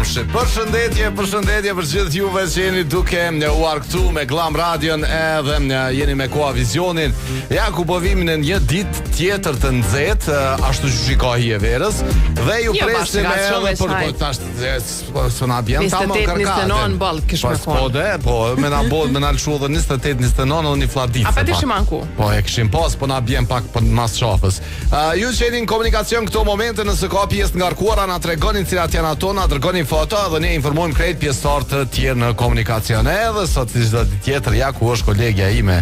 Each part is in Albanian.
Përshëndetje për gjithë juve që jeni duke u arktu me Glam Radion edhe jeni me Koa Vizionin. Ja ku po vim në një ditë tjetër të nxehtë, ashtu që shikoi e verës dhe ju presim edhe për tash s'na bjen ta më kërkat. 29 boll kish me kon. Po me na boll me na lshu edhe 28-29 në Fladit. A pati shimanku? Po e kishim pas, po na bjen pak për mas shafës. Ju që jeni në komunikacion këto momente, nëse ka pjesë ngarkuara na tregonin cilat janë ato, na dërgoni foto dhe ne informojmë krejt pjesëtar të tjerë në komunikacion. Edhe sot si çdo ditë tjetër, ja ku është kolegja ime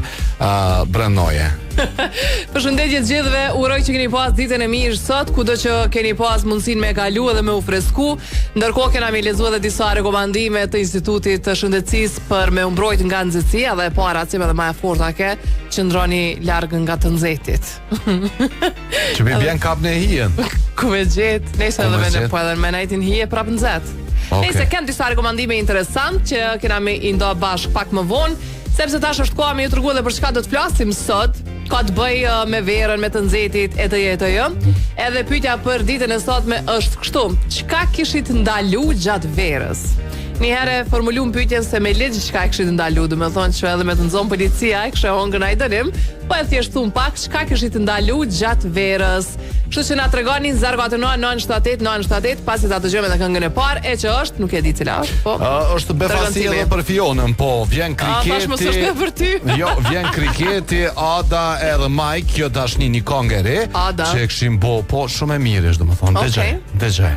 Brenoje. Përshëndetje të gjithëve, uroj që keni pas ditën e mirë sot, kudo që keni pas mundësinë me kalu edhe me u fresku. Ndërkohë kena me lexuar edhe disa rekomandime të Institutit të Shëndetësisë për me u mbrojtë nga nxehtësia dhe para cim edhe më e forta ke, qëndroni larg nga të nxehtit. Që mi bjen kap në hijen. Ku me gjet, nëse edhe me po edhe me najtin hije prap nxehtë. Nëse kanë disa rekomandime interesant që kena me i ndo bashk pak më vonë, sepse tash është koha me ju treguar për çka do të flasim sot. Ka të bëj me verën, me të nxehtit, etj. Edhe pyetja për ditën e sotme është kështu: çka kishit ndalu gjatë verës? Një herë formuluam pyetjen se me ligj çka e kishit ndalu, do të thonë që edhe me të nxon policia e kishte hongër ai dënim, po e thjesht thon pak çka kishit ndalu gjatë verës. Kështu që na tregoni 049 pasi ta dëgjojmë edhe këngën e parë, e që është, nuk e di cila është, po. Është befasi edhe për Fionën, po, vjen kriketi. Tash mos është për ty. Jo, vjen kriketi, Ada edhe Mike, kjo dashni një këngë e re, që e kishim po shumë e mirë është, domethënë, dëgjoj.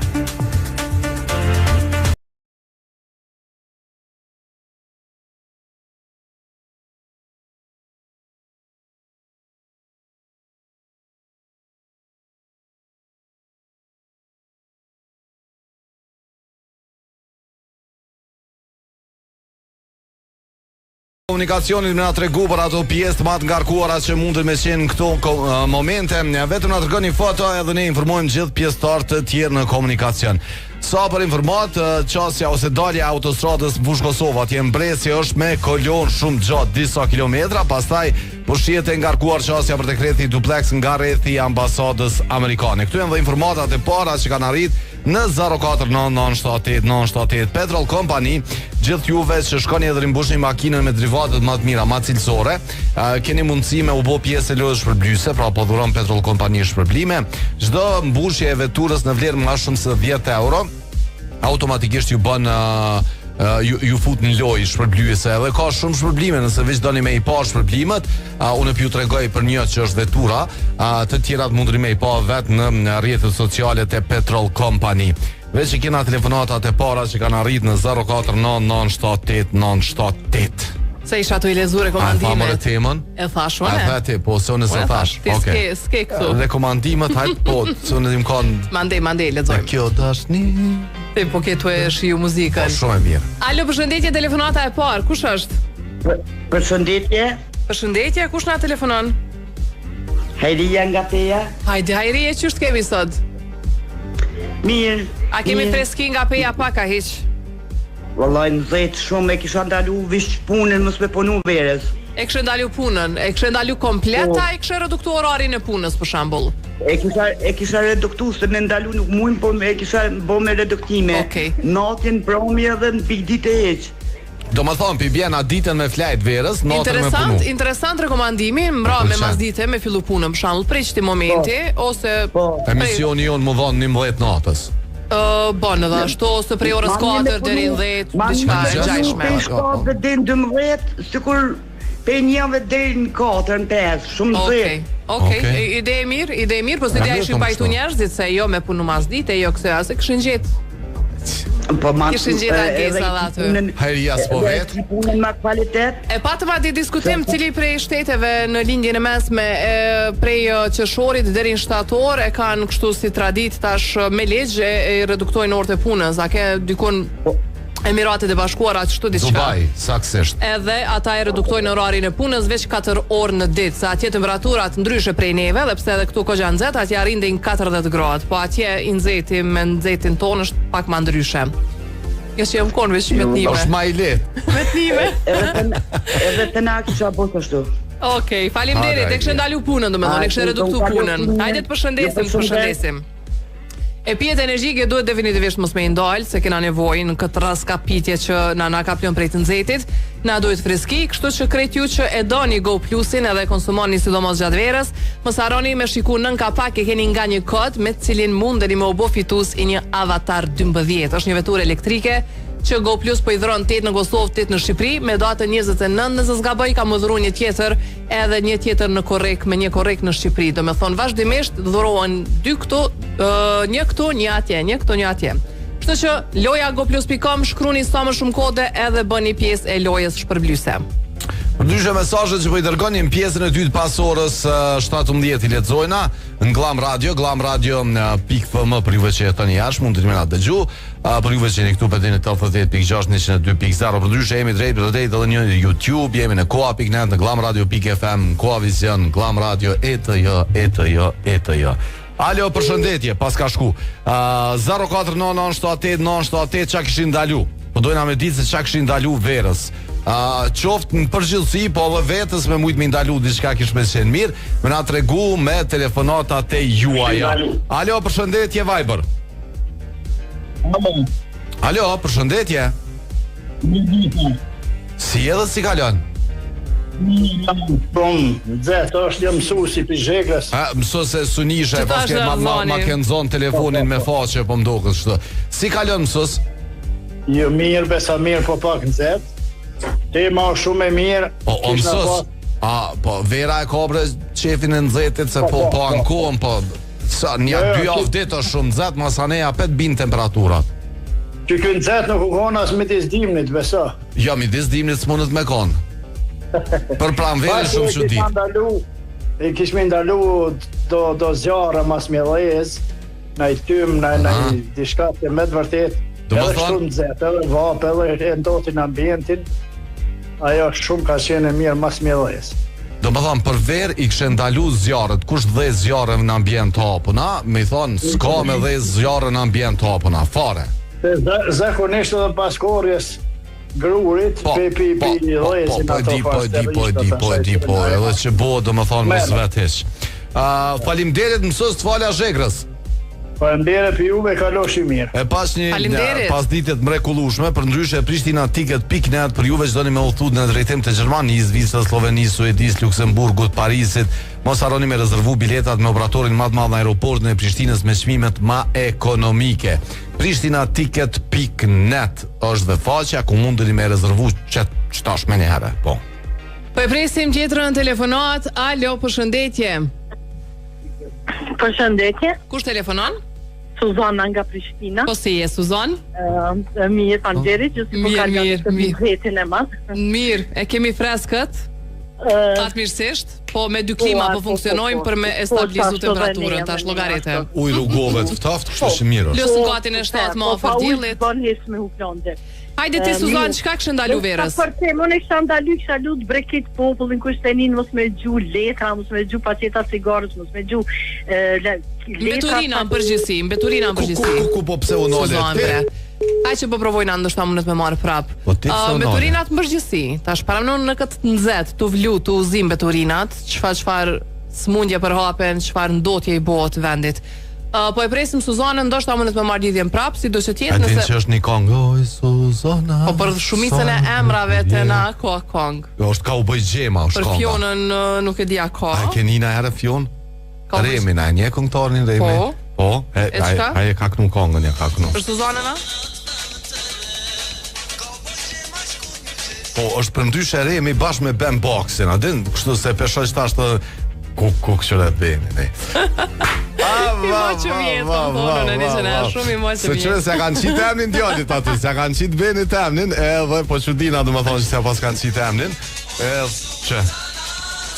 Komunikacionit me na tregu për ato pjesë të më të ngarkuara që mund të më qenë në këto momente, vetëm na dërgoni foto edhe ne informojmë gjithë pjesëtarët të tjerë në komunikacion. Sa për informat, qasja ose dalja autostradës Vush Kosova, atje mbresi është me kolon shumë gjatë disa kilometra, pastaj pushiet e ngarkuar qasja për dekreti duplex nga rrethi i ambasadës amerikane. Këtu janë dhe informatat e para që kanë arrit në 049978978 Petrol Company. Gjithë juve që shkoni edhe rimbushni makinën me derivatet më të mira, më cilësore, keni mundësi me u bë pjesë e lojës shpërblyeese, pra po dhuron Petrol Company shpërblime. Çdo mbushje e veturës në vlerë më shumë se 10 euro automatikisht ju bën ju fut në lojë shpërblyese, edhe ka shumë shpërblime, nëse veç doni me i pa shpërblimet, unë ju tregoj për një që është vetura, të tjerat mundri me i pa vetë në rrjetet sociale të Petrol Company. Veç që kena telefonatat e para që kanë arrit në 049978978. Se isha të i lezu rekomandimet. A tha më temën? E thash unë? A tha ti, po se unë se thash. S'ke këtu. Rekomandimet, hajt po, se unë dim kanë... Mandej, lexoj. Kjo dashni... Ti po ketu e shiu muzikën. Po shumë e mirë. Alo, përshëndetje, telefonata e parë, kush është? Përshëndetje. Përshëndetje, kush na telefonon? Hajria nga Peja. Hajde, Hajrije, ç'është kemi sot? Mirë. A kemi freski nga Peja pak a hiq? Vallai nxehtë shumë, e kisha ndalu vish punën, mos me punu verës. E kishe ndalu punën, e kishe ndalu komplet, a e kishe reduktu orarin e punës për shembull? E kisha reduktu, se me ndalu nuk mujnë, po e kisha bo me reduktime. Natën, promi edhe në pikë ditë e heq. Do më thonë, pi bjena ditën me flajt verës, natën me punu. Interesant rekomandimi, mbra me mas dite, me fillu punën, për shembull, prej qëti momenti, ose... Emisioni jonë më dhonë 11 natës. Bon, edhe ashtu, ose prej orës 4 deri në 10, diçka e gjajshme. Pej 7 dhe 12, sikur pej 1 deri në 4, në 5, shumë zë. Okej, ide e mirë, po se ideja ishin pajtu njerëzit se jo me punu mas dite, jo këse ase këshin gjetë. Kishin gjetë angesa dhe aty. Hajria s'po vetë. Punën me kvalitet. E patëm ati diskutim cili prej shteteve në lindjen e mesme prej qershorit deri në shtator e kanë kështu si tradit tash me ligj e reduktojnë orët e punës. A ke dikun Emiratet e Bashkuara kështu diçka. Dubai, saktësisht. Edhe ata e reduktojnë orarin e punës veç 4 orë në ditë, sa atje temperaturat ndryshe prej neve, dhe pse edhe këtu kogja nxehtë, atje arrin deri në 40 gradë, po atje i nxehti me nxehtin tonë është pak më ndryshe. Jo që jam kon veç me t'nime. Është më i lehtë. Me t'nime. Edhe të na kisha bërë kështu. Okej, faleminderit, e kishë ndalu punën, domethënë, e kishë reduktu punën. Hajde të përshëndesim. E pijet energjike duhet definitivisht mos me i ndalë, se kena nevojë në këtë rast ka pitje që na ka plon prej të nxehtit, na duhet freski, kështu që krejt ju që e doni Go Plusin edhe konsumoni sidomos gjatë verës, mos harroni me shiku nën kapak e keni nga një kod me të cilin mundeni me u bë fitues i një Avatar 12. Është një veturë elektrike që Go Plus po i dhron 8 në Kosovë, 8 në Shqipëri, me datën 29, nëse s'gaboj ka më dhuru një tjetër, edhe një tjetër në korrek, me një korrek në Shqipëri. Do me thonë vazhdimisht dhurohen dy këtu, një këtu, një atje, një këtu, një atje. Kështu që loja goplus.com, shkruni sa më shumë kode edhe bëni pjesë e lojës shpërblyese. Përndryshe mesazhet që po i dërgoni në pjesën e dytë pas orës 17 i lexojna në Glam Radio.fm për juve që jetoni jashtë, mund të na dëgju. Për juve që jeni këtu për në 88.6 102.0, përndryshe jemi drejt edhe në YouTube, jemi në koa.net, në glamradio.fm, Koavision, Glam Radio ETJ. Alo, përshëndetje, pas ka shku. 049978978 çka kishin ndalu. Po dojna me ditë se çka kishin ndalu verës. Qoftë në përgjithësi, po edhe vetës me mujtë me ndalu diçka kish me qenë mirë, me na tregu me telefonatat e juaja. Alo, përshëndetje Viber. Alo, përshëndetje. Si edhe si kalon? Është jam mësuesi për Zhegrës. Mësuese Sunishe, paske ma kënë zonë telefonin me faqe, po mdokët shtë. Si kalon mësus? Jo mirë, besa mirë, po pak nxehtë. Tema shumë e mirë. O mësus, po vera e kobre qefin e nxehtit se po ankohen, po një 2 javë ditë është shumë nxehtë, masaneja 5 bin temperaturat. Që kënë nxehtë nuk u konë as midis dimnit, besa. Jo, midis dimnit s'mundet me konë. Për pranverë shumë që ditë. E kishme ndalu do zjarë mas mjellez, në i tym, në i dishka të me të vërtet, edhe shumë nxehtë, edhe vapë, edhe ndotin ambientin, ajo shumë ka qenë e mirë mas mjellez. Do më thonë, për verë i kështë ndalu zjarët, kush dhe zjarën në ambient të hapuna, me i thonë, s'ka me dhe zjarën në ambient të hapuna, fare. Zakonisht edhe pas korjes grurit, pi lezin ato Po, edhe që bo, do më thonë, më zvetish. Falimderit mësus të falja Zhegrës. Falimderit për juve, kalosh i mirë. E pas pas ditet mrekullueshme, për ndryshe Prishtina.net për juve që doni me udhëtu në drejtim të Gjermanisë, Zvicrës, Slovenisë, Suedisë, Luksemburgut, Parisit. Mos harroni me rezervu biletat me operatorin më të madh në aeroportin e Prishtinës me çmimet më ekonomike. Prishtina.net është dhe faqja ku mundeni me rezervu çtash më një herë. Po e presim tjetrën telefonat. Alo, përshëndetje. Përshëndetje. Kush telefonon? Suzana nga Prishtina. Po si je, Suzan? Mirë, falënderit, ju si po kalon të vitin e madh. Mirë, e kemi freskët? Fatmirësisht, po me dy klima po funksionojmë për me stabilizu temperaturën, tash llogarite. Uj rrugove të ftaftë, kështu që mirë. Lësën gatin e 7 më afër diellit. Bon me huplonde. Hajde ti Suzan, çka kishe ndalu verës? Për te, unë kisha ndalu brekit popullin kushtenin, mos me gju letra, mos me gju paqeta cigarës, mos me gju Mbeturina në përgjithësi. Ku po pse u nole? Ai që po provojnë ndoshta mundet me marr prap. Mbeturinat në përgjithësi. Tash paranon në këtë nxehtë, tu vlu, tu uzim mbeturinat, çfarë smundje përhapen, çfarë ndotje i bëhet vendit. Po e presim Suzanën, ndoshta mundet me marr lidhjen prap, sido që tjetë nëse... A din që është një kong, oj Suzana... Po për shumicën e emrave të na, ko kong. Është ka u bëj gjema, është konga. Për Fionën nuk e dia ka. A e ke nina herë Fion? Remi, na e nje këngëtarin Remi? Po, a e ka kënu kongën, ja ka kënu. Për Suzanën, a? Po, është për ndyshe Remi bashkë me Ben Boxin, a din, kështu se peshoj qëta është kuk qëre të beni, ne. I moqë vjetë, të thonë në një që ne shumë i moqë vjetë. Se qëre se kanë qitë emnin djallit aty, se kanë qitë beni të emnin, edhe po qudina du më thonë që se pas kanë qitë emnin, që...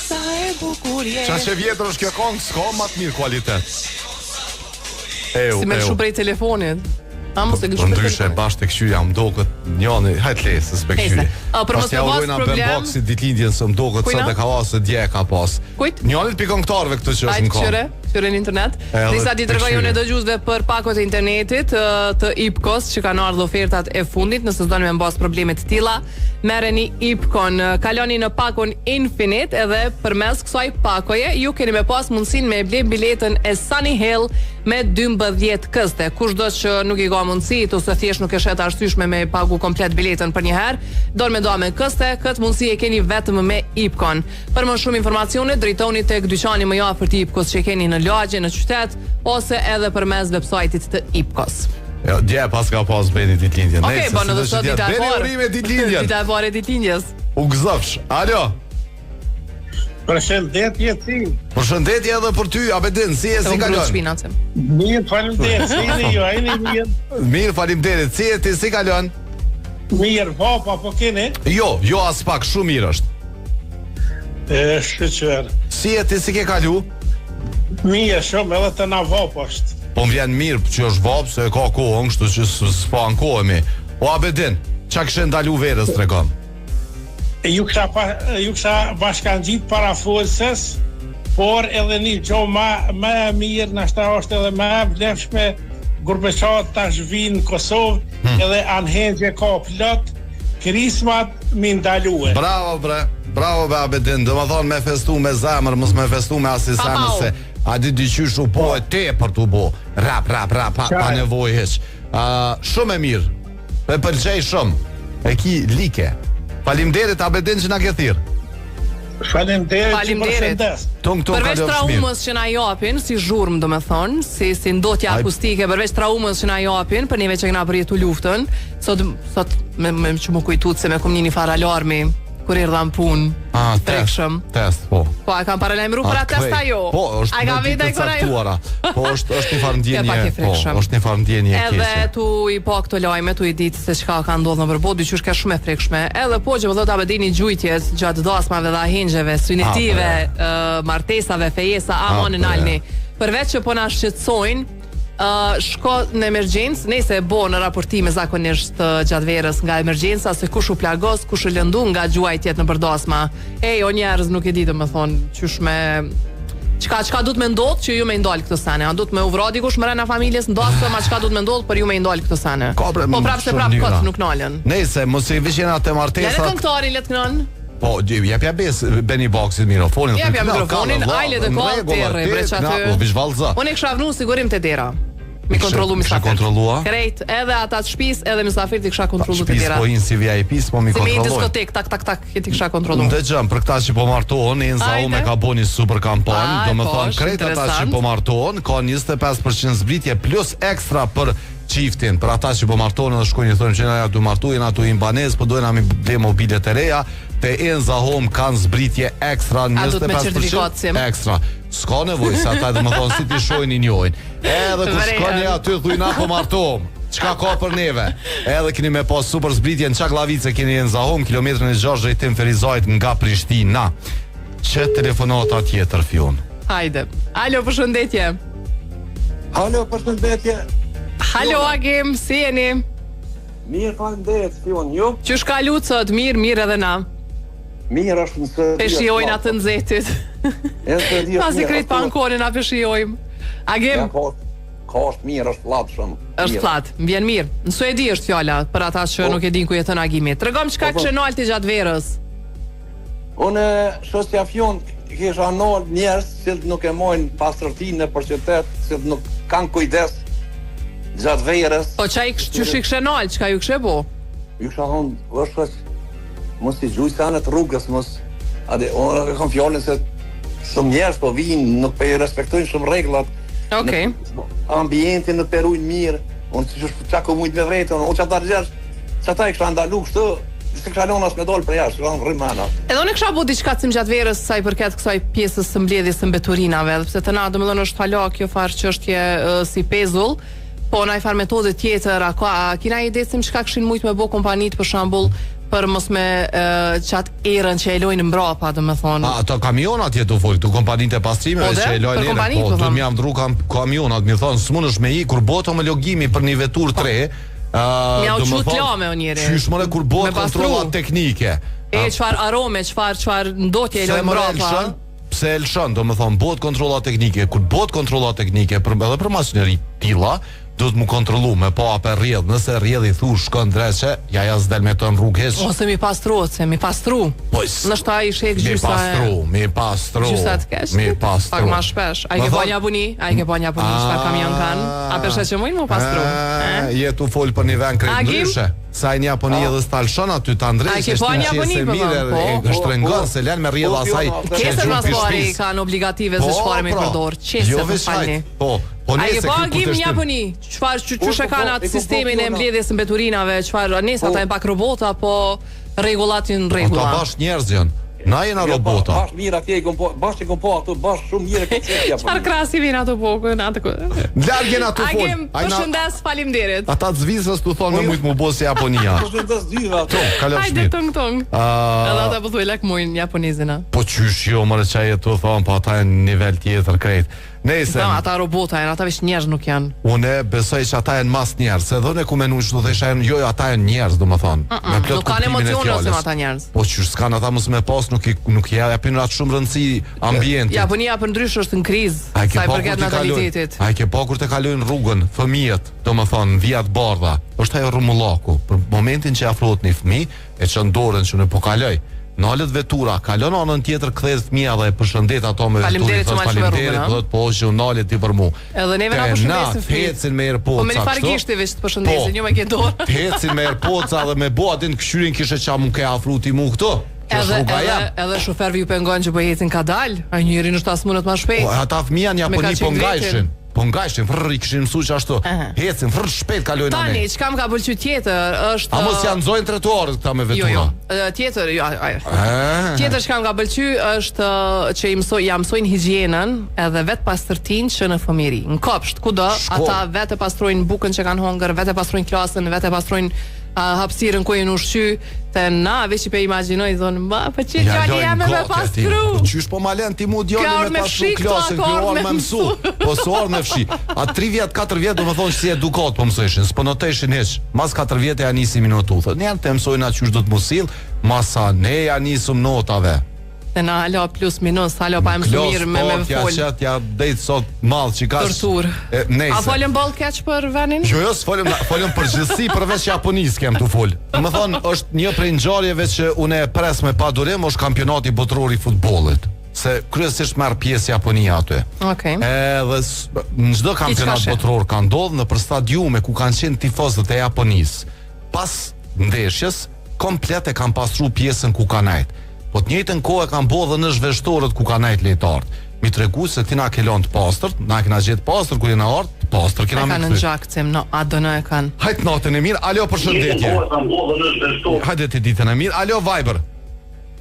Sa e bukurje... Qa që vjetër është kjo kongë, s'ka ma të mirë kualitet. Si me shu prej telefonit. Për ndryshe bashkë të këshyja më do këtë njëni, hajtë lesë, s'pe këshyri. Pas ja urojna Ben Boxit ditlindjen së më do këtë së dhe ka vasë dje ka pas. Kujt? Njënit pikon këtarve këtë që është në kongë. hyrë në internet. Disa ditë tregoj unë dëgjuesve për pakot e internetit të IPCO-s që kanë ardhur ofertat e fundit, nëse s'doni me mbas probleme të tilla, merreni IPCO-n, kaloni në pakon Infinite edhe përmes kësaj pakoje ju keni me pas mundësinë me ble biletën e Sunny Hill me 12 këste. Kushdo që nuk i ka mundësit ose thjesht nuk e shet arsyeshme me pagu komplet biletën për një herë, do me këste, këtë mundësi e keni vetëm me IPCO-n. Për më shumë informacione, drejtoni tek dyqani më i afërt i IPCO-s që keni në lagje, në qytet, ose edhe përmes websajtit të IPCO-s. Jo, dje pas ka pas beni ditëlindjen. Okej, po në sot dita e parë. Beni urime ditëlindjen. Dita e parë e ditëlindjes. U gëzofsh. Alo. Përshëndetje ti. Përshëndetje edhe për ty, Abedin, si e si kalon? Mirë, faleminderit. Si jeni ju? Ai mirë. Mirë, faleminderit. Si e ti si kalon? Mirë, vapa po keni? Jo, as pak, shumë mirë është. Shqyqer. Si e ti si ke kalu? Mirë, shumë, edhe të na vapa është. Po më vjen mirë që është vapë, se ka kohën, kështu që s'po ankohemi. O Abedin, qa kështë ndalu verës të regom? Ju kësha bashkangjit para folësës, por edhe një gjo më mirë, nashta është edhe më vlefshme, Gurbeqat tash vinë në Kosovë, edhe anhenxhe ka plot, krismat mi ndaluhe. Bravo bre Abedin, dhe më thonë me festu me zemër, mos me festu me asi zemër se a di qysh u po e te për t'u bo. Rap, pa nevoj heq. Shumë e mirë, me pëlqej shumë, e ki like. Faleminderit Abedin që na ke thirr. Faleminderit. Përveç traumës që na japin, si zhurmë domethënë, si ndotja akustike, përveç traumës që na japin, për neve që kena përjetu luftën, sot me që më kujtut se me kom një far alarmi kur erdha në punë. Test, po. Po, e kam paralajmëruar për atë test ajo. Po, është në të caktuara. Po, është një farë ndjenje. Po, është një farë ndjenje e keqe. Edhe tu i po këto lajme, tu i ditë se çka ka ndodhur në përbot, dyqysh ka shumë e frekshme. Edhe po që vëllot Abedini gjujtjes gjatë dasmave dhe ahenxheve, synitive, martesave, fejesa, amon në alni. Përveç që po na shqetësojnë, shko në emergjencë, nëse e bo në raportime zakonisht gjatë verës nga emergjenca se kush u plagos, kush u lëndu nga gjuajtjet në përdasma. O njerëz nuk e di domethënë qysh me çka duhet me ndodh që ju me ndal këtë sene. A duhet me uvradi kush mrena familjes ndosë, ma çka duhet me ndodh për ju me ndal këtë sene. Po prapë se prapë kot nuk nalen. Nëse mos i vishena te martesat. Ja këngëtarin let kënon. Po, jepja bes Benny Boxit mikrofonin. Jepja mikrofonin, ajle dhe kohë terri, breq aty. Unë e kisha vënë sigurim te dera. Mi kontrollu misafir. Krejt, edhe ata të shtëpisë, edhe misafirët i kisha kontrollu të tjera. Shtëpisë po in si VIP-s, po mi kontrolloj. Si me diskotek, tak, ti kisha kontrollu. Dëgjëm, për këta që po martohen, Enza Ume ka bo një super kampanjë, do më thonë, krejt ata që po martohen, ka 25% zbritje plus ekstra për çiftin, për ata që po martohen dhe shkojnë i thonë që na du martu, jena tu imbanez, po dojna mi ble mobilet e reja, te Enza Home kanë zbritje ekstra 25% ekstra. S'ka nevoj, se ata dhe më thonë si ti shojnë i njojnë. Edhe ku shkoni aty thujna po martohem. Qka ka për neve? Edhe keni me pas super zbritje në Çak Llavice, keni Enza Home, kilometrën e 6 drejtim Ferizajt nga Prishtina. Që telefonata tjetër fion? Hajde. Alo, përshëndetje. Alo, përshëndetje. Halo, Agim, si jeni? Mirë, faleminderit, fion, ju? Qysh ka lucët, mirë edhe na. Mirë është nëse... Peshijojnë atë nxehtit. Pasi krejt pa ankonin a peshijojmë. Agim? Ka është mirë, është flat shumë. Është flat, më vjen mirë. Në Suedi është fjala, për ata që nuk e din ku jeton Agimi. Tregom çka kishe nalti gjatë verës. Unë shosja fion kisha nal njerëz që nuk e mojnë pastërtinë për qytet, që nuk kanë kujdes gjatë verës. Po çai kishe nal, çka ju kishe bo? Ju kisha thonë, është mos i gjuj sa në rrugës, mos unë e kam fjallin se shumë njerëz po vinë, nuk po i respektojnë shumë rregullat. Okej. Ambientin nuk perujnë mirë. Unë çka ku mujt me vërtetën, unë çata njerëz, çata i kisha ndalu kështu, se kisha lënë as me dol për jashtë, kanë rrymana. Edhe unë kisha bu diçka sim gjatë verës sa i përket kësaj pjesës së mbledhjes së mbeturinave, sepse të na domethënë është hala kjo farë çështje si pezull. Po na i farë metode tjetër, a kina ide sim çka kishin mujt me bë kompanitë për shembull për mos me qatë erën që e lojnë mbrapa, do me thonë. Ato kamionat jetu folë, të kompanitë e pastrimeve që e lojnë erën, po të më jam ndru kamionat, mi thonë, s'mun është me i, kur botë homologimi për një vetur 3, mi au qut lame o njeri. Qyshmëre kur botë kontrolat teknike. Qfar arome, qfar ndotje e lojnë mbrapa. pse e lëshon, domethënë bëhet kontrolla teknike, kur bëhet kontrolla teknike edhe për makineri tilla, do të mu kontrollu me pa apo rrjedh, nëse rrjedhi thu shkon dreçe, ja s'del me ton rrugë hiç. Ose mi pastru. Po, nështë ai shek gjysa. Mi pastru. Gjysa të kesh. Mi pastru. Pak më shpesh. Ai ke bën japuni, çfarë kamion kanë? A pesha që më pastru. Je tu fol për një vend krejt ndryshe. Sa në Japoni edhe stalshon aty ta ndresh. Ai ke bën japuni e shtrengon se lën me rrjedh asaj. Kesë paspori kanë obligative se çfarë me përdor. Çesë po falni. Po ai e bën në Japoni. Çfarë çu kanë atë sistemin e mbledhjes së mbeturinave, çfarë nes ata janë pak robota, po rregullatin rregulla. Ata bash njerëz janë. Na jena robota. Bash mirë atje i kompo, bash i kompo ato, bash shumë mirë këtë ja. Çfarë krasi vjen ato bokë, ato. Largën ato fol. Ai përshëndes, faleminderit. Ata zvizës tu thonë me shumë më bos se Japonia. Përshëndes dyve ato. Kalosh. Hajde tong. Edhe ata po thuaj lak mojn japonezina. Po çysh jo, më çaj tu thon, po ata janë nivel tjetër krejt. Nëse ata robota janë, ata veç njerëz nuk janë. Unë besoj se ata janë mas njerëz, se dhënë ku menush do thëshë jo, ata janë njerëz, domethënë. Me plot kanë emocione ose ata njerëz. Po çysh s'kan ata mos me pas, nuk ja japin atë shumë rëndësi ambientit. Japonia për ndryshë është në krizë, sa i përket natalitetit. Ai ke pa kur të kalojnë rrugën fëmijët, domethënë via të bardha. Është ajo rrumullaku. Për momentin që afrohet një fëmijë, e çon dorën që në po kaloj. Nalet vetura, kalon anën tjetër, kthehet fëmia dhe e përshëndet ato me veturën. Faleminderit, thotë po që u nalet ti për mua. Edhe neve na përshëndesin fëmijët. Ecin me AirPods. Po me një fargishti veç të përshëndesin, jo me ke dorë. Ecin me AirPods dhe me bo atin këshyrin kishe qa mu ke afruti mu këto. Edhe shofervi ju pengon që po ecin ka dal, ai njëri në shtas mundet më shpejt. Po ata fëmia në Japoni po ngajshin. Po ngajshin, i kishin mësuar që ashtu. Ecin, shpejt kalojnë anë. Tani, çka më ka pëlqyer tjetër, është a mos janë nxojnë trotuarët këta me vetura? Jo. Tjetër, tjetër çka më ka pëlqyer është që ja mësojnë higjienën edhe vet pastërtinë që në fëmijëri. Në kopsht, kudo, ata vetë pastrojnë bukën që kanë hongër, vetë pastrojnë klasën, vetë pastrojnë hapësirën ku janë ushqy, te na veç i pe imagjinoj thonë, po ç'i djali jam me pastru. Qysh po ma lën ti mu djalin me pastru klasën, kjo me mësu. Po suar me fshi. A 3 vjet, 4 vjet do të thonë si edukat po mësojshin, s'po noteshin hiç. Mas 4 vjet ja nisi minutu. Thonë, ne të mësojnë atë çysh do të mosill, masa ne ja nisum notave. Te na halo plus minus, halo pa më mirë me fol. Ja dej sot mall çikash. Tortur. A folëm ball catch për vendin? Jo, folëm për gjithësi përveç Japonisë kem tu fol. Do të thonë është një prej ngjarjeve që unë e pres me padurim, është kampionati botror i futbollit. Se kryesisht marr pjesë Japonia aty. Okej. Edhe në çdo kampionat botror ka ndodhur në për stadiume ku kanë qenë tifozët e Japonisë. Pas ndeshjes komplet e kanë pastruar pjesën ku kanë ardhur. Po të njëjtën kohë kanë bërë edhe në zhveshtorët ku kanë ardhur lejtarët. Mi tregu se ti na ke lënë të pastërt, na kena gjetë pastër kur jena ardhur, pastër kena me. Kanë në gjakcim, no, a do në e kanë. Hajt natën e mirë, alo përshëndetje. Hajde ti ditën e mirë, alo Viber.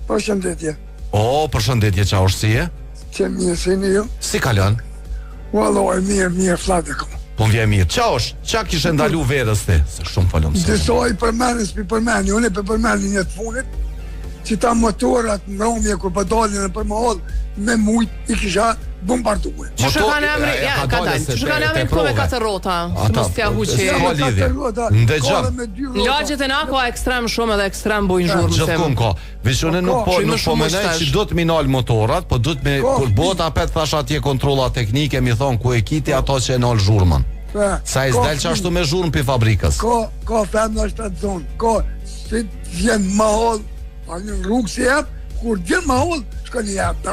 Përshëndetje. O, përshëndetje, qa është si e? Që mirë si një ju. Si kalon? Waloj, mirë, flatë kom. Po më vje mirë, qa është? Qa kishe ndalu verës ti? Se shumë falem se. Dësoj përmeni, unë e përmeni një të funit, që ta motorat në romje kur për dalin e për më hodh me mujt i kisha bombarduar. Që kanë emri, ka dalë. Që kanë emri këto me 4 rrota. Së mos t'ja huqe. Ndëgjëm. Lagjet e na ka ekstrem shumë edhe ekstrem bujnë zhurmë. Gjithkun ka. Veçone nuk po menoj që do të minal motorat, po do të me kur bota pet thash atje kontrolla teknike mi thon ku e kiti ato që e nal zhurmën. Sa i zdel që ashtu me zhurmë për fabrikës. Ka femna shtatzon. Ka si vjen ma hodh. A një rrugë si jep, kur gjenë ma hodh, shka një jep.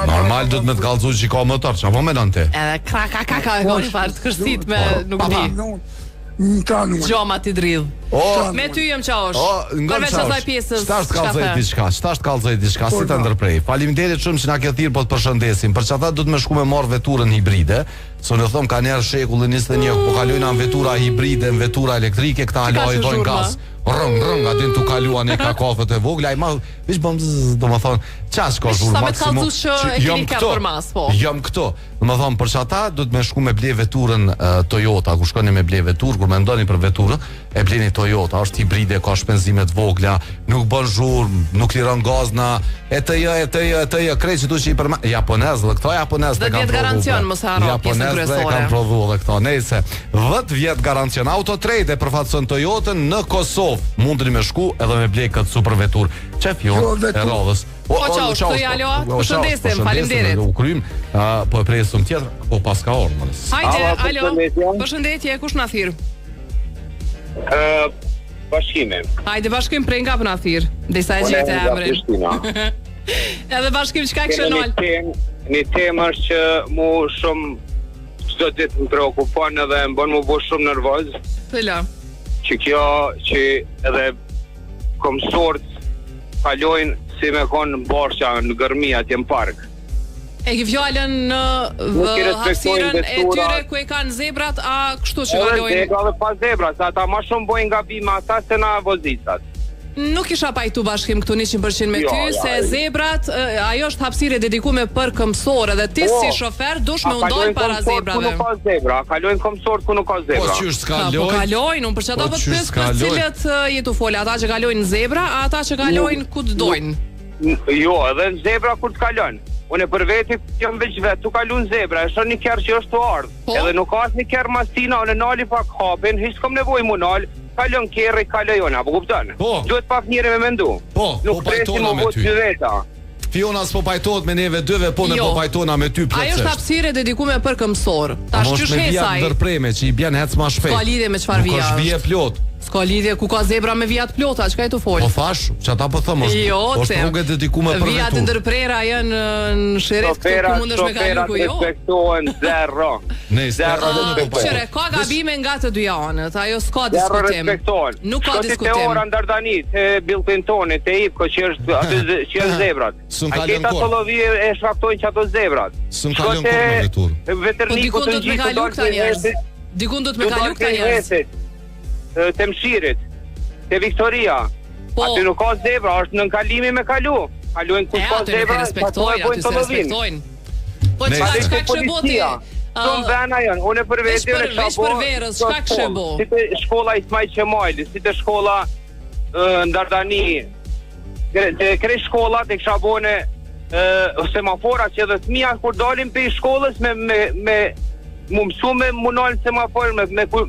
Normal do të me të kalzu që ka motor, që apo me në te? Edhe kraka e ka një farë të kërsit me nuk di. Gjoma ti dridh. Me ty jem qa është. Përveç asaj pjesës. Qëta është kalzoj diçka, si të ndërprej. Faleminderit shumë që na ke thirr po të përshëndesim. Për çata do të më shku me marr veturën hibride. So në thom ka njerë shekullin 21, po kalojnë në vetura hibride, në vetura elektrike, këta halojnë gaz. Rëng, atin tu kaluan e ka kafët e vogla, i ma, vish bëm do më thonë, qash ka zhurë maksimum, jam këto, do më thonë, për që ata, do të me shku me ble veturën Toyota, ku shkoni me ble veturë, kur me ndoni për veturën, e bleni Toyota, Toyota, është hibride, ka shpenzime të vogla, nuk bën zhurmë, nuk liron gazna, ETJ, krejt që tu që i përma... Japonez, dhe këto japonez të kanë provu. 10 vjet garancion, mos harro pjesën kryesore. Japonez dhe kanë provu dhe këto, nejse. 10 vjet garancion. Autotrade e përfatson Toyotën në Kosovë. Mundri me shku edhe me blej këtë super vetur. Qefion e radhës. Qau, përshëndesim, faleminderit. U krym, po e presum tjetër, po pas ka orë, mënes. Hajde, alo, përshëndetje, kush na thirr? Bashkime. Hajde, Bashkim prej nga për na thirr. Disa e gjete emrin. Edhe Bashkim, çka kishe nol? Një temë është që mu shumë çdo ditë më preokupon edhe më bën mu bo shumë nervoz. Cila? Që kjo që edhe komsorët kalojnë si me konë në Borsha, në Gërmi, atje në park. E ki fjallën në hapësirën e tyre ku e kanë zebrat, a kështu që kalojnë? Zebra dhe pa zebrat, ata ma shumë bojnë nga bima ata se na vozicat. Nuk isha pajtu Bashkim këtu 100% me ty, se zebrat, ajo është hapësirë dedikume për këmsorë, dhe ti si shofer dush me undojnë para zebrave. Kalojnë këmsorët ku nuk ka zebra. Po qysh s'kalojnë? Po kalojnë, unë për që ato për të pysë për cilët jetu folë, ata që kalojnë në zebra, a ata që kalojnë ku të dojnë? Jo, edhe në zebra kur të kalojnë. Unë për veti jam veç vetë, tu kalu në zebra, e shë një kërë që është të ardhë. Edhe nuk ka asë një kërë masina, unë nali pak hapin, hiç kom nevoj mu nalë, kalon kërë i kalojona, po kuptonë? Duhet pak njëre me mendu. Po pajtona me ty. Fiona s'po pajtohet me neve dyve, po ne po pajtona me ty plotësisht. Ajo është hapësirë dedikume për këmsorë. Tash qysh hesaj? Ndërpreme që i bjen hec ma shpejt. Ska lidhje me çfarë vija. Nuk është vije plot. Ska lidhje ku ka zebra me vijat plota, çka e tu fol? Po thash, çata po them, është rrugë dedikume për vetur. Vijat ndërprera janë në Sherrit këtu ku mundesh me kalu ku jo. Respektohen zero. Qëre, ka gabime nga të dyja anët, ajo s'ka diskutim. Nuk ka diskutim. Shkoti te ora ndardani, te Bill Clintoni, te Ipko që është zebrat. A këta të lovi e shraktojnë që ato zebrat. Sën kalon kur me vetur. Veterniku të gjithë dikun do të me kalu këta njerëz. Te Mshirit, te Viktoria. Aty nuk ka zebra, është në kalimi me kalu. Kalojnë ku ka zebra, ato e bojnë të lovin. Po çka këshë boti? Shumë vena janë, unë për veti unë veç për verës, çka këshë bo? Si të shkolla Ismaj Qemajli, si të shkolla Ndardani, të krej shkollat e kësha bone semafora që edhe të mija kur dalim për shkollës me mu mësu me munalën semafor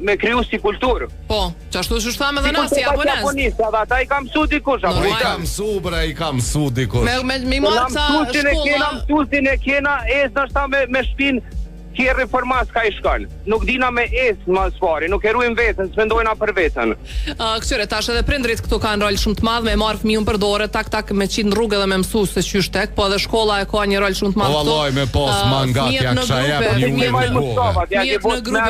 me kryu si kulturë. Po, që ashtu që shtam edhe nasi japonez. Edhe ata i kam mësu dikush. Po i kam mësu, bre, i kam mësu dikush. Me marë ca shkolla. Mësusin e kena, esë nështë me shpin kjerë formas ka i shkon. Nuk dina me esë më spari, nuk eruim vetën, s'mendojna për vetën. Këtyre, tash edhe prindrit këtu kanë rol shumë të madh me marrë fëmijën për dorë, tak me qitë në rrugë edhe me mësu se qysh tek, po edhe shkolla e ka një rol shumë të madh këtu. Po vallaj me pos mangat ja kisha jep një në grupe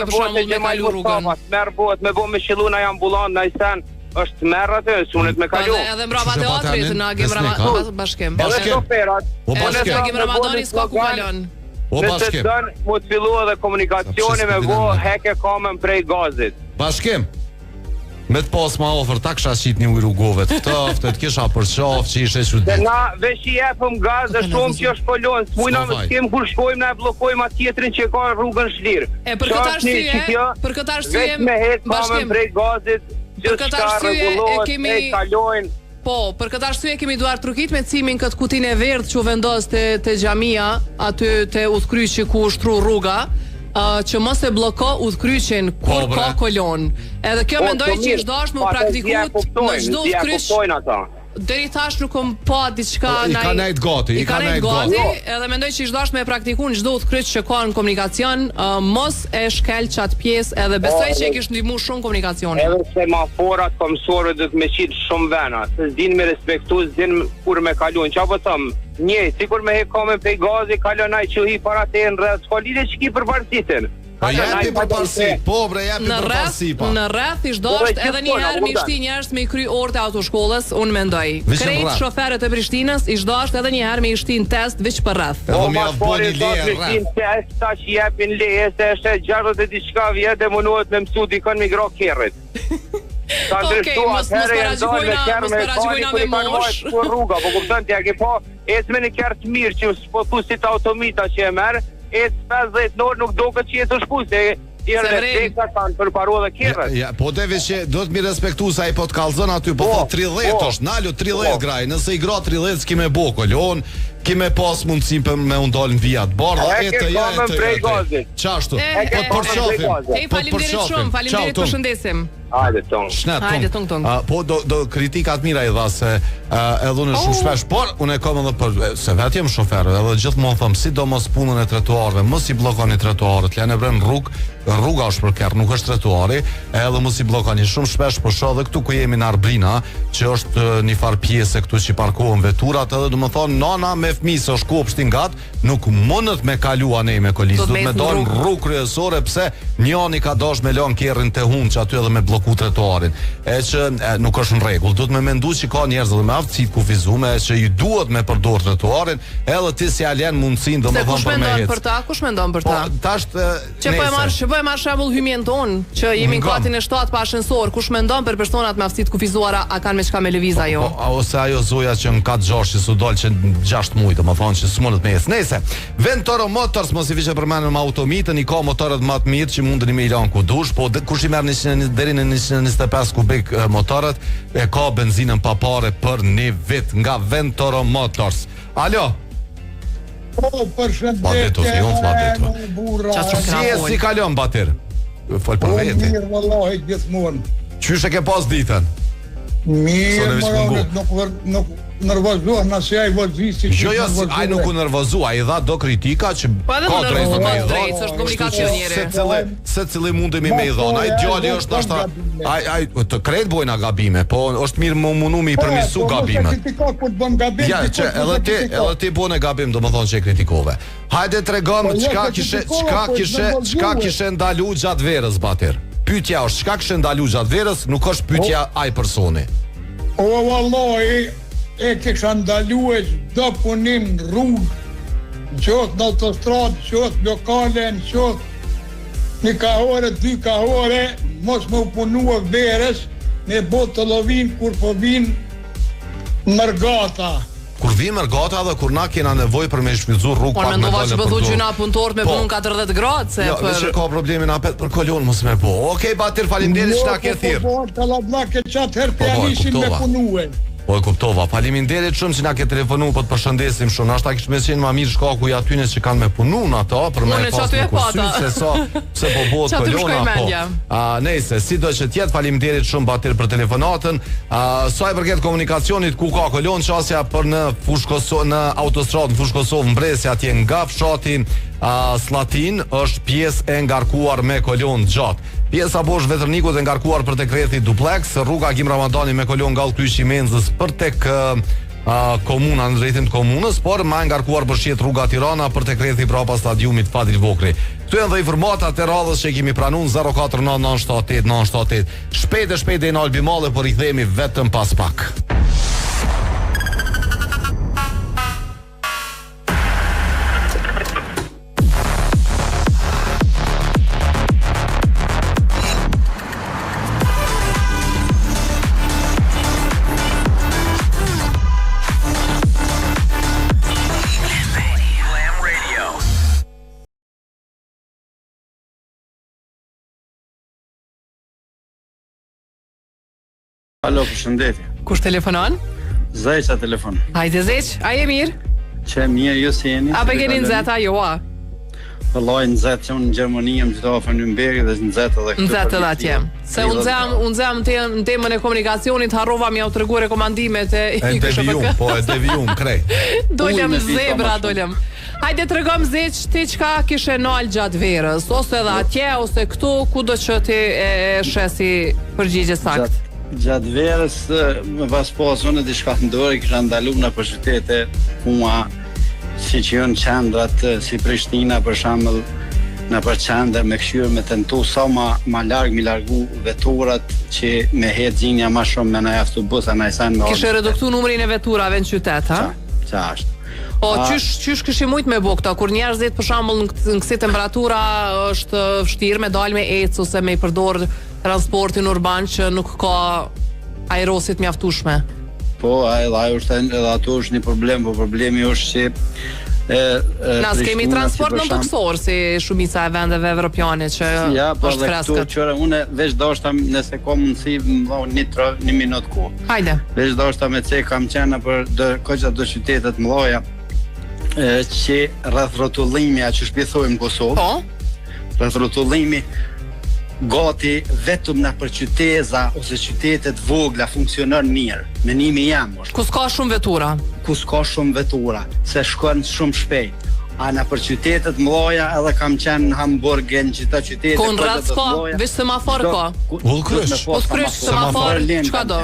për shembull me kalu rrugën. Merr bohet me bë me qilluna ambulant në sen. Është merr atë, sunet me kalu. Edhe mbrapa teatrit në Agim Ramadan bashkim. Agim Ramadani s'ka ku kalon. Nëse të dënë, mu të fillu edhe komunikacioni me bo heke kamen prej gazit. Bashkim, me të pas ma ofër, ta kësha qit një ujrugove të tëftë, të kisha për qaf që ishe që dhe na vesh i jepëm gaz dhe shumë që është polon, s'mujna më s'kem kur shkojmë na e blokojmë atë tjetrin që ka rrugën shlirë. Për këtë arsye, vesh me hek kamen prej gazit, që s'ka regulohet, e kalojnë. Po, për këtë arsye kemi duar trukit me cimin këtë kutinë e verdhë që u vendos te xhamia, aty te udhkryqi ku ushtru rruga, që mos e bloko udhkryqin kur ka kolon. Edhe kjo mendoj që është dashur më praktikut në çdo udhkryq. Deri tash nuk kom pa diçka i ka nejt gati, edhe mendoj që është dashur me praktikun çdo udhkryq që ka në komunikacion, mos e shkel çat pjesë, edhe besoj që e kish ndihmu shumë komunikacionin. Edhe semaforat komsorët do të më qit shumë vena, se s'din me respektu, s'din kur me kalon. Çfarë po them? Një, sikur me hek kamen pe gazi, kalon ai që hi para te në rreth, s'ka lidhje ç'ki për parësitin. Po jepi për parësi, po bre jepi për parësi pa. Në rreth ish dosht edhe një herë mi shti njerës me i kry orë të autoshkollës, unë mendoj. Krejt shoferët e Prishtinës ish dosht edhe një herë me i shti në test veç për rreth. Edhe me javë boni leje rreth. Ta që jepin leje, se është e gjarët e diçka vjetë e mënohet me mësu dikon me gro kjerrit. Ka ndryshu atëherë e ndonë me kjerë me kani kër i kanë mojtë për rruga, po kuptën t'ja ke po, esme një kjerë të mirë që s'po thusit automita që e merë, 50 orë nuk do këtë që jetë shku, se Deksa kanë përparu edhe kjerët. Po deve që do të mi respektu sa i po të kalzon aty, po thot 30 është, nalu 30 graj, nëse i gra 30 s'kime bo kolon, kime pas mundësim për me undalin vijat bardha, qashtu, po të përshofim. Faleminderit shumë, faleminderit për shëndesim. Hajde tung. Po do kritikat mira i dha se edhe unë shumë shpesh, por unë e kam edhe për se vetë jem shofer, edhe gjithmonë them sidomos punën e trotuarëve, mos i bllokoni trotuarët, janë vren rruga është për kerr, nuk është trotuari, edhe mos i bllokoni shumë shpesh, po shoh edhe këtu ku jemi në Arbrina, që është një farë pjesë këtu që parkohen veturat, edhe domethënë nana me fëmijë së shkopshtin gat, nuk mundet me kalu anej me kolis, duhet me dalë në rrugë kryesore pse njëri ka dash me lën kerrin te Hunç aty edhe me blloku trotuarin. E që nuk është në rregull, duhet me mendu që ka njerëz edhe me aftësi të kufizuar, që i duhet me përdor trotuarin, edhe ti si alen mundsinë domethënë për me ecë. Kush mendon për ta? Tash Që bëjmë shembull hymjen ton, që jemi në katin e 7 pa ashensor, kush mendon për personat me aftësi të kufizuara, a kanë me çka me lëviz ajo? Ose ajo zoja që në kat 6 su dal që 6 muaj, domethënë që s'mundet me ecë. Nëse Ventoro Motors mos i vishë përmendën me automitën, i ka motorët më të mirë që mundeni me i lan ku dush, po kush i merr 100 deri në 125 kubik motorët, e ka benzinën pa parë për një vit nga Ventoro Motors. Alo. Përshëndetje. Si kalon Batir? Fol për vete. Mirë vallahi gjithmonë. Qysh e ke pas ditën? Mirë, nuk nervozohen nëse ai vozisi. Jo, ai nuk u nervozua, ai dha do kritika që ka drejtë me drejtë, është komunikacionieri. Secili mundemi me i dhon. Ai djali është ndoshta ai të kret bojna gabime, po është mirë më mundu me i përmirësu gabimet. Ja, që edhe ti bën gabim, domethënë që e kritikove. Hajde tregom çka kishe ndalu gjatë verës Batir. Pyetja është çka kishe ndalu gjatë verës, nuk është pyetja ai personi. O vallahi e kisha ndaluar çdo punim në rrugë, qoftë në autostradë, qoftë lokale, qoftë një kahore, 2 kahore, mos më punua verës, me botë të lovin kur po vinë mërgata. Kur vi mërgata dhe kur na kena nevojë për me shfrytzu rrugë pak me dalë. Po gjuna punëtor me punë 40 gradë se jo, për ka problemin apet për kolon mos më po. Okej Batir, faleminderit që na ke thirr. Po tallavllak e çat herë pianishin me punue. Po e kuptova. Faleminderit shumë që na ke telefonu, po të përshëndesim shumë. Ashta kishte më qenë më mirë shkaku i atynes që kanë me punu në ato për me pas në kursyt se po bëhet kolona po. Nëse sido që tjetë, faleminderit shumë Batir për telefonatën. Sa i përket komunikacionit ku ka kolon çasja për në në autostradë në Fushë Kosovë Mbresja atje nga fshati Slatin është pjesë e ngarkuar me kolon gjatë. Pjesa bosh Veternikut e ngarkuar për tek rrethi Duplex, rruga Agim Ramazani me kolon nga Kryqi i Menzës për tek komuna në drejtim të komunës, por më ngarkuar bëshjet rruga Tirana për tek rrethi brapa stadiumit Fadil Vokri. Këtu janë dhe informatat e radhës që kemi pranuar 049978978. Shpejt e në Albi Malle, por i kthehemi vetëm pas pak. Alo, përshëndetje. Kush telefonon? Zeqa telefon. Hajde Zeq, a je mirë? Që mirë, ju si jeni? A për keni nëzeta, jo a? Vëllaj, nëzet që unë në Gjermani jem gjitha ofër një mberi dhe nëzet edhe këtë. Nëzet edhe atje. Se unë zem në temën e komunikacionit, harrova mi au të regu rekomandimet e devijum, krej. Dolem zebra, dolem. Hajde të regom Zeq, ti qka kishe nalë gjatë verës, ose edhe atje, ose këtu, ku do që ti e shesi përgjigje sakt? Gjatë verës, me pas posë, unë e dishka të ndore, kisha ndalu në për qytete, kuma, si që jënë qendrat, si Prishtina, për shamëll, në për qendër, me këshyrë, me tentu, sa ma largë, mi largu veturat, që me hetë zinja ma shumë, me na jaftu busa, na i sanë me orë. Kishe reduktu numrin e veturave në qytet, ha? Qa është. O, qysh këshim mujt me bo këta, kur njerëzit për shambull në kësi temperatura është vështirë me dalë me ecë ose me i përdor transportin urban që nuk ka aerosit mjaftushme? Po, edhe ato është një problem, po problemi është që Na kemi transport në toksor si shumica e vendeve evropiane që është freskët. Unë veç doshta nëse ka mundësi një minutë ku. Hajde. Veç doshta me kam qenë për koqa do qytetet mëdha që rreth rrotullimi që shpjethojmë në Kosovë. Po. Rreth rrotullimi gati vetëm në për qyteza ose qytetet vogla funksionon mirë. Menimi jam është. Ku s'ka shumë vetura? Ku s'ka shumë vetura, se shkon shumë shpejt. A në për qytetet mëdha edhe kam qenë në Hamburg, në gjitha qytetet. Ku në rreth s'ka, veç semafor ka. Ullkrysh, semafor, çka do?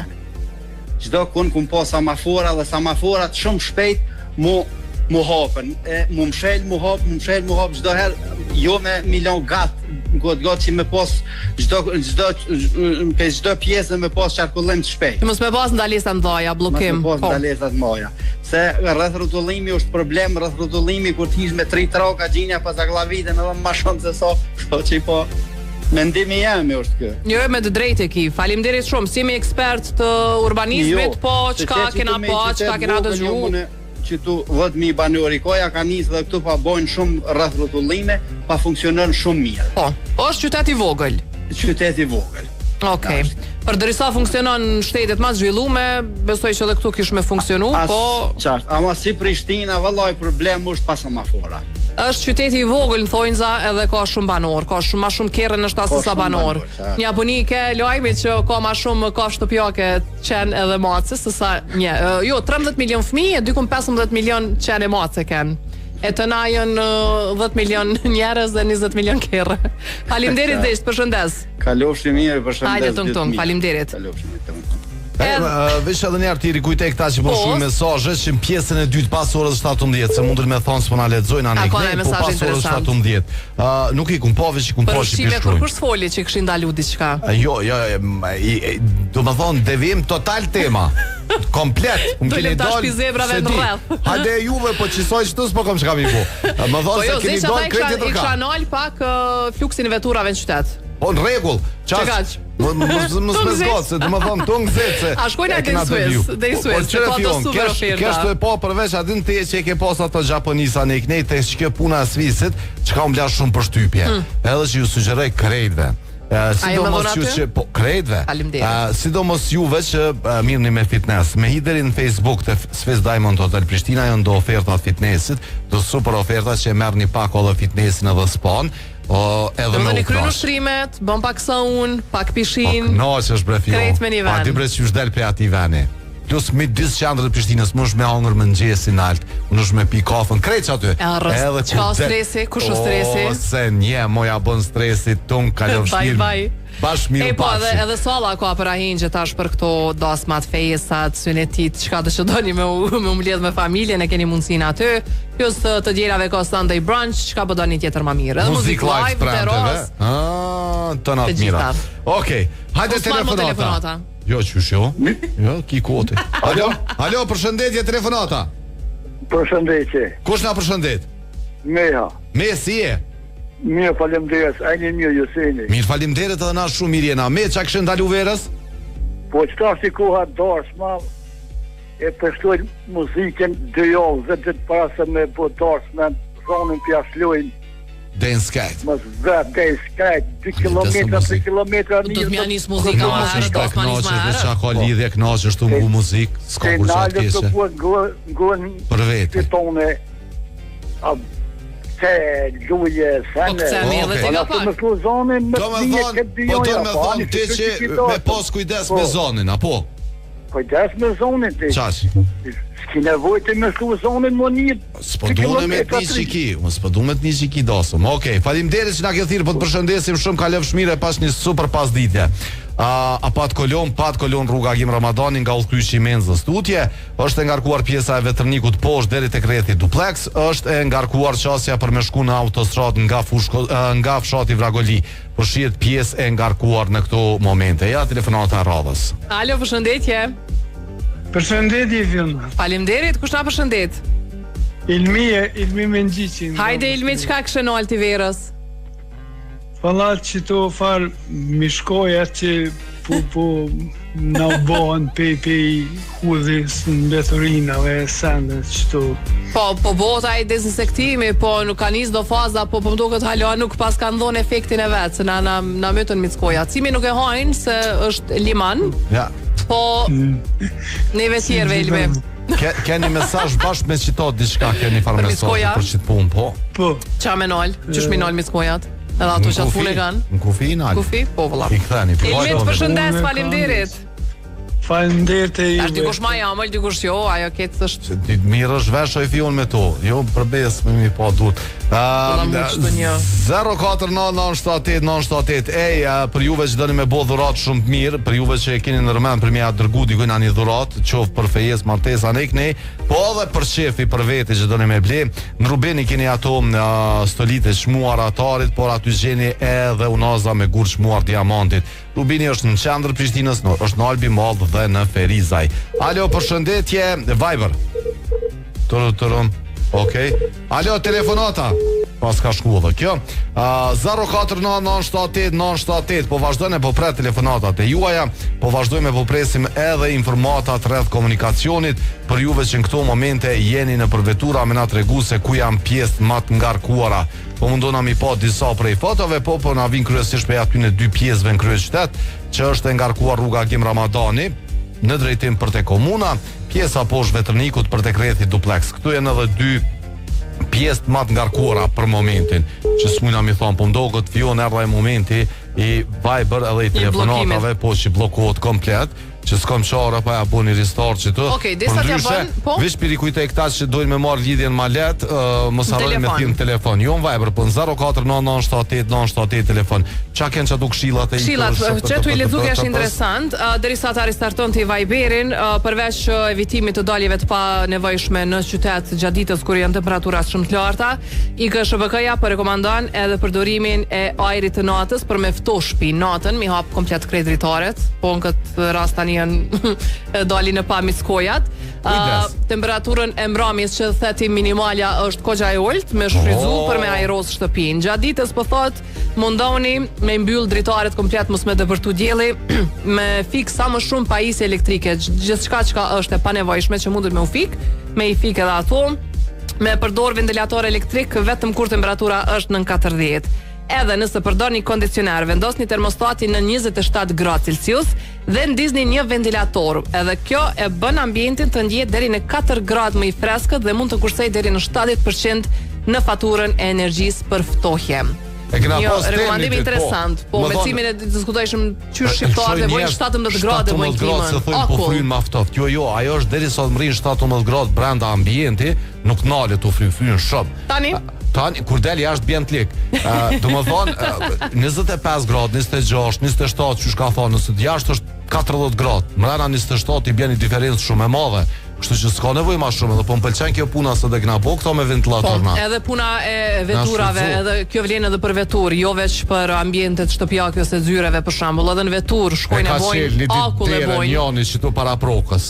Çdo kun po semaforat dhe semaforat shumë shpejt mu hapën, mu mshel çdo herë, jo me milion gat që me pas çdo pjesë me pas qarkullim të shpejt. Mos me pas ndalesa mëdha, bllokim. Mos me pas ndalesa të mëdha. Se rreth rrotullimi është problem, rreth rrotullimi kur ti me 3 troka gjinja pas aglavitën edhe më shumë se sa, që po mendimi jam është kë. Jo, me të drejtë ki. Faleminderit shumë. Si me ekspert të urbanizmit, po çka kena dëgjuar? Që tu 10.000 banori koja ka nisë dhe këtu pa bojnë shumë rreth rrotullime, pa funksionon shumë mirë. Po, është qytet i vogël. Qytet i vogël. Okej. Përderisa funksionon në shtetet më të zhvilluara, besoj që edhe këtu kish me funksionu, po qartë. Ama si Prishtina, vallai problemi është pa semafora. Është qyteti i vogël, thonjza, edhe ka shumë banor, ka shumë më shumë kerre në shtat se sa banor. Një abonike lajmi që ka më shumë ka shtëpiake qen edhe mace se sa një. Jo, 13 milion fëmijë, 2.15 milion qen e mace kanë. E të na janë 10 milion njerëz dhe 20 milion kerre. Faleminderit dhe përshëndes. Kalofshi mirë, përshëndes. Hajde tung, faleminderit. Kalofshi mirë. Veç edhe njerë ti rikujtej këta që po shumë mesazhe që në pjesën e dytë pas orës 17, se mundur me thonë s'po na lexojnë anë po pas orës 17. Nuk i kumpove që kumpo që pishkruajnë. Për kush foli që kishin ndalu diçka? Jo, do të thonë devim total tema. Komplet, keni dalë zebrave në rreth. Hajde juve po qisoj çtu s'po kam çka mi ku. Më thonë se keni dalë krejt tjetër ka. Isha nal pak fluksin e veturave në qytet. Po në rregull. Çfarë? Mos me zgjat, se do të them tung zece. A shkojnë atë në Suez, po do super oferta. Kështu po përveç atë ti që e ke pas ato japonisa në iknej te çka puna svisit, çka u mblash shumë përshtypje. Edhe që ju sugjeroj krejtve. Sidomos ju që po krejtve. Sidomos juve që mirëni me fitness. Me hideri në Facebook të Swiss Diamond Hotel Prishtina janë do oferta fitnessit, do super oferta që merrni pak edhe fitnessin edhe span. Edhe me u krynë ushtrimet, bën pak saun, pak pishin. No, që është bre fillon. Krejt me një ven. Pa ti bre që është del për ati veni. Plus me disë qandrët të Prishtinës, më është me hangër më ngjesin alt, më është me pi kafën, krejt që aty. Edhe që ka stresi, kush është stresi? Se nje, moja bën stresi, tung, kalofshir. Bash mirë po edhe solla ka për ahin që tash për këto dasmat, fesat, synetit, çka do që doni me u mbledh me familjen, e keni mundsinë aty. Plus të djerave ka Sunday brunch, çka po doni tjetër më mirë. Edhe muzik live terras. Të natë mira. Okej, hajde telefonata. Jo, qysh jo? Jo, ki kote. Alo, përshëndetje telefonata. Përshëndetje. Kush na përshëndet? Meha. Me si je? Mirë, faleminderit. Ajni mirë Juseni. Mirë, faleminderit edhe na shumë mirë jena. Me çka kishe ndalu verës? Po çka si koha dashma e përshtoj muzikën 2 javë, 10 ditë para se me po dashme zonin pjashlojnë. Dance skate. Mos vetë dance skate, 2 kilometra, 3 kilometra një. Do të mjanis muzika më herë, do të mjanis më herë. Veç ka lidhje kënaqesh tu ngu muzikë, s'ka kur çfarë të kesh. Për vete. Se luje, sene. Po me thua zonin me po të me thonë ti që me pas kujdes me zonin, apo? Kujdes me zonin ti. Qash? S'ki nevojë të me thua zonin më një. S'po duhet me të një qiki, s'po duhet me të një qiki dosëm. Okej, faleminderit që na ke thirrë, po të përshëndesim shumë, kalofsh mirë pas një super pasditje. A pat kolon rruga Agim Ramadanin nga udhkryqi Menzës tutje, është e ngarkuar pjesa e veternikut poshtë deri tek rrethi duplex, është e ngarkuar qasja për me shku në autostradë nga fshati Vragoli, po shihet pjesë e ngarkuar në këto momente. Ja telefonata radhës. Alo, përshëndetje. Përshëndetje Vilma. Faleminderit, kush na përshëndet? Ilmi Mendjiçi. Hajde Ilmi, çka kishe në alti verës? Fallat që to farë mi shkoja që po në bohen pe hudhis në mbeturinave, sendet, qëtu. Po bota i dezinsektimi, po nuk ka nis do faza, po më duket hala nuk pas kanë dhënë efektin e vet, se na mytën Mickoja. Cimi nuk e hajnë se është liman. Ja. Po neve tjerëve Elmi. Keni mesazh bashkë me citat diçka, keni farë mesazh për çit punë, po. Po. Qa me nol? Qysh me nol Mickojat? Edhe ato që punë kanë? Në kufi nal. Kufi? Po vëlla. I ktheni. Elmi të përshëndes, faleminderit. Faleminderit e ju. Është dikush ma jamël, dikush jo, ajo ketë është... Ti mirë është veshoj fion me to, jo përbes me mi po duhet. 049978978. Ej, për juve që dëni me bo dhurat shumë të mirë, për juve që e keni nërmen për mja dërgu dikujna një dhurat, qofë për fejes, martesa, neknej, po edhe për shefi, për vete që dëni me ble. Në Rubeni keni ato stolite shmuar atarit, por aty gjeni edhe unaza me gur shmuar diamantit. Rubini është në qendër Prishtinës, është në Albi Mall dhe në Ferizaj. Alo, përshëndetje, Viber. Tërëm. Okej. Alo, telefonata. Pas ka shku dhe kjo. 049978978. Po vazhdojnë e po pre telefonatat e juaja, po vazhdojnë e po presim edhe informatat rreth komunikacionit për juve që në këto momente jeni në përvetura me na tregu se ku janë pjesë matë ngarkuara. Po mundona mi pa disa prej fotove, po na vinë kryesisht për aty në dy pjesëve në kryeqytet, që është e ngarkuar rruga Agim Ramadani në drejtim për te komuna, pjesa poshtë Veternikut për te krethi duplex. Këtu janë edhe dy pjesë më të ngarkuara për momentin, që s'mujna mi thonë, po mdogët fion erdha e momenti i Viber edhe i telefonatave, po që blokohet komplet, që s'kom qara pa ja bo një restart që të. Okej, disa t'ja bën, po? Vish pirikujte e këta që dojnë me marrë lidhjen ma let, mos harrojnë me thirrën telefon. Jo në Viber, po në 049978978 telefon. Qa kënë që atu këshillat e këshillat, që tu i lexuar është interesant, derisa ta ristarton të i Viberin, përveç evitimit të daljeve të pa nevojshme në qytet gjatë ditës kur janë temperaturat shumë të larta, IKSHBK-ja po rekomandon edhe përdorimin e ajrit të natës për me ftohtë shtëpi natën, mi hap komplet krejt dritaret, po në këtë rast tani janë dalin në pa Mickojat. Temperaturën e mramjes që theti minimalja është kogja e ullt, me shfryzu për me ajros shtëpin. Gjatë ditës po thot, mundoni me mbyll dritaret komplet, mos me dëpërtu dielli, me fik sa më shumë pajisje elektrike, gjithçka që është e panevojshme që mundet me u fik, me i fik edhe ato, me përdor ventilator elektrik vetëm kur temperatura është në 40. Edhe nëse përdorni kondicioner, vendosni termostatin në 27 gradë Celsius dhe ndizni një ventilator. Edhe kjo e bën ambientin të ndjehet deri në 4 gradë më i freskët dhe mund të kursejë deri në 70% në faturën e energjisë për ftohje. Jo, rekomandim interesant. Po me cimin e diskutojshëm qysh shqiptarët vojnë 17 gradë vojnë klimën. Se thonë po fryn ma ftoft. Jo, ajo është deri sot mrin 17 gradë brenda ambienti, nuk nalet u fryn shumë. Tani, kur del jashtë bjen t'lik. Do më thonë, 25 gradë, 26, 27, që shka thonë, nëse jashtë është 40 gradë, mrena 27 i bjen një diferencë shumë e madhe. Kështu që s'ka nevojë më shumë, edhe po më pëlqen kjo puna se do kena bo këto me ventilator na. Edhe puna e veturave, edhe kjo vlen edhe për vetur, jo veç për ambientet shtëpiake ose zyreve për shembull, edhe në vetur shkojnë e bojnë akull e bojnë. Njoni që tu para prokës.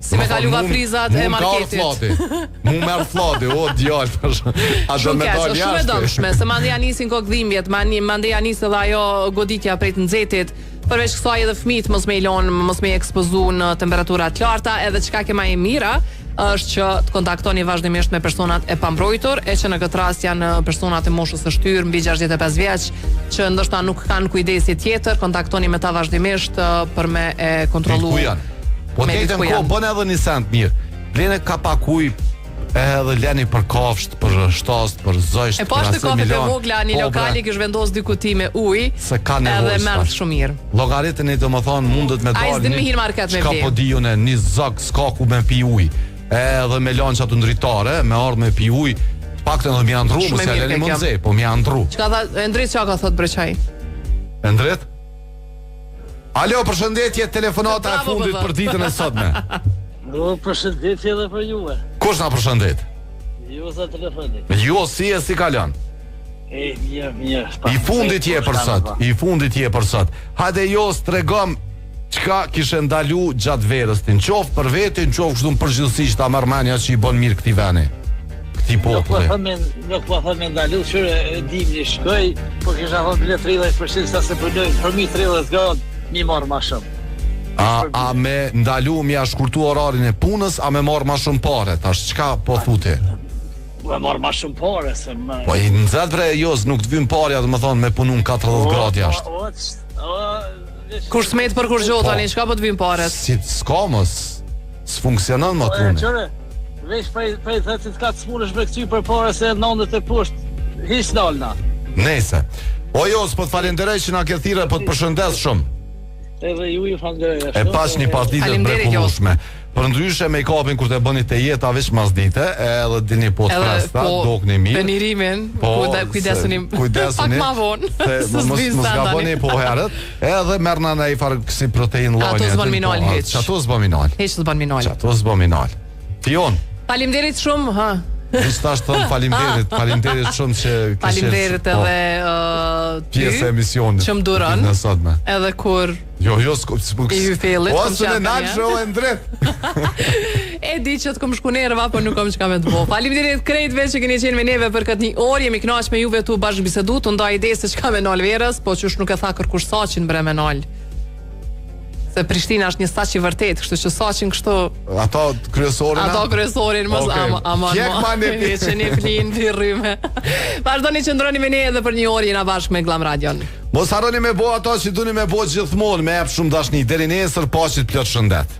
Si me kalu nga frizat e marketit. Mu merë flati, o djallë. Shumë e dëmshme, se mande ja nisin kokdhimbjet, mande ja nisë edhe ajo goditja prej të nxehtit. Përveç kësaj edhe fëmijët mos me i lon, mos me i ekspozu në temperaturat larta, edhe çka ke më e mira është që të kontaktoni vazhdimisht me personat e pambrojtur, e që në këtë rast janë personat e moshës së shtyr mbi 65 vjeç, që ndoshta nuk kanë kujdesi tjetër, kontaktoni me ta vazhdimisht për me e kontrollu. Po të jetën ko, bënë edhe një sent mirë. Lene ka pakuj edhe leni për kafsht, për shtast, për zësht, për asë milion. E pashtë kafe të vogla, një lokali kësh vendos dy kuti me uj, edhe mërë shumë mirë. Logaritën e të më thonë mundet me dalë qka po dijune, një zëk s'kaku me pi uj, edhe me lanë që atë ndritare, me ardhë me pi uj, pak të në mi andru, më se leni mundze, po mi andru. Endrit që ka thot breqaj? Endrit? Alo, përshëndetje, telefonata e fundit për ditën e sotme. Përshëndetje edhe për juve. Kush na përshëndet? Ju sa telefonit. Ju si kalon? Mirë. I fundit je për sot. Hajde jo s'tregom çka kishe ndalu gjatë verës tin, qof për veten, qof kështu në përgjithësi që ta marr mendja që i bën mirë këtij veni. Këtij populli. Nuk po them ndalu, çure dimni shkoj, po kisha thënë bile 30% sa se punoj, për mi 30 gradë mi marr më shumë. A me ndalu mja shkurtu orarin e punës, a me marrë ma shumë pare? Tash, qka po thuti? Me marrë ma shumë pare, se më... Po i nëzat bre, jos, nuk të vim parja, dhe më thonë, me punun 40 gradë jashtë. Kur smet për kur gjota, një qka po të vim pare? Si s'ka mos, s'funksionon më pune. Qëre, veç prej të të ka të smunesh me këty për pare se nëndët e pusht, hiç dalna. Nese. O jos, po të falenderoj që na ke thire, po të përshëndes shumë. Edhe ju falenderoj. E pas një partitë të mrekullueshme. Për ndryshe me kapin kur të bëni të jeta veç mas dite, edhe dini po të presta, dokni mirë. Penirimin, kujdesuni pak ma vonë. Mos gaboni po herët, edhe merrna në i farë kësi protein lojnë. Ato s'bën minol hiç. Çato s'bën minol. Hiç s'bën minol. Çato s'bën minol. Fion. Faleminderit shumë, ha. Hiç tash thon faleminderit shumë që kishe. Faleminderit edhe pjesë e emisionit. Që më duron. Edhe kur Jo, i ju fellit. Ose në nalë show e ndret. E di që të kom shku nerva, por nuk kom çka me të bo. Faleminderit krejtve që keni qenë me neve për këtë një orë. Jemi kënaq me juve tu bashkë bisedu, të ndaj ide se çka me nal verës, po qysh nuk e tha kërkush saqin bre me nal. Se Prishtina është një saq i vërtet, kështu që saqin kështu. Ato kryesorin mos aman. Që ne flin birryme. Vazhdoni që ndroni me ne edhe për një orë jena bashkë me Glam Radion. Mos harroni me bo ato që duni me bo gjithmonë, me jap shumë dashni. Deri nesër, paqet plot shëndet.